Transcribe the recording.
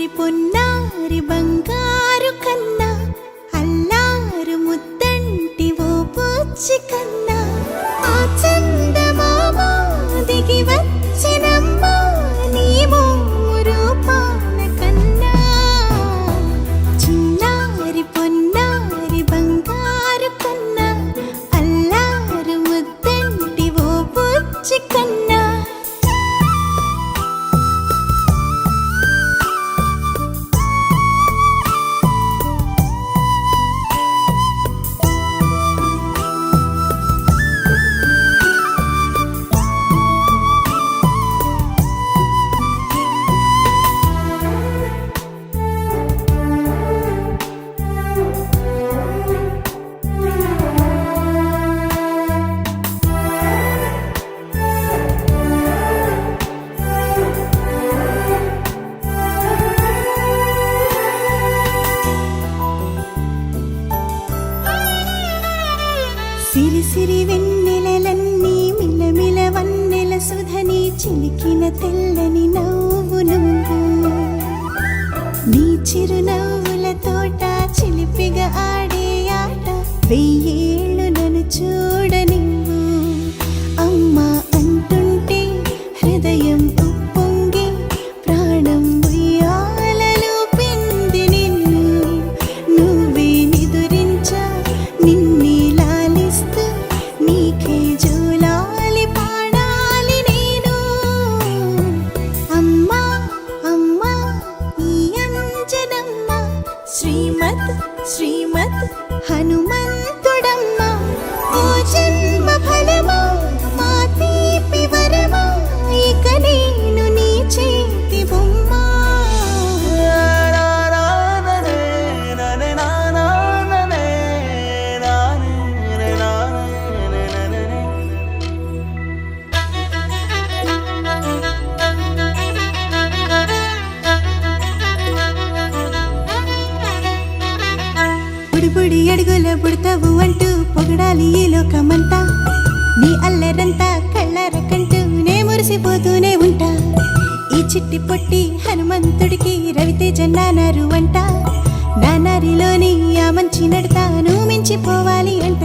చిన్నారి పొన్నారి బంగారు కన్నా అల్లారు ముద్దంటి ఓ పూచి కన్నా ఆ చందమామ దిగి వచ్చినమ్మా నీ రూపాల కన్నా చిన్నారి పొన్నారి బంగారు కన్నా అల్లారు ముద్దంటి ఓ పూచి కన్నా సిరి సిరి వెన్నెలలన్నీ మిలమిల వన్నెల సుధని చిలికిన తెల్లని నవ్వు నువ్వు నీ చిరునవ్వుల తోట చిలిపిగా ఆడే ఆట వెయ్యేళ్ళు నన్ను చూడనివ్వు అమ్మా అంటుంటే హృదయం ఉప్పొంగి ప్రాణం ఉయ్యాలలో పిండి నిన్ను నువ్వే నిదురించా నిన్నే నీకే జోలాలి పాడాలి నేను అమ్మా అమ్మా ఈ అంజనమ్మ శ్రీమత్ శ్రీమత్ హనుమంతుడమ్మ ఓ జన్మ ఫలమా మా తీపి వరమా ఇక నేను నీ చేతి బొమ్మ బుడి అడుగుల బుడతావు అంటూ పొగడాలి ఈ లోకమంతా నీ అల్లరంతా కళ్ళారకంటూ నే మురిసిపోతూనే ఉంటా ఈ చిట్టి పొట్టి హనుమంతుడికి రవితేజ నానారు అంట నానారిలోని ఆ మంచి నడతాను మించిపోవాలి అంట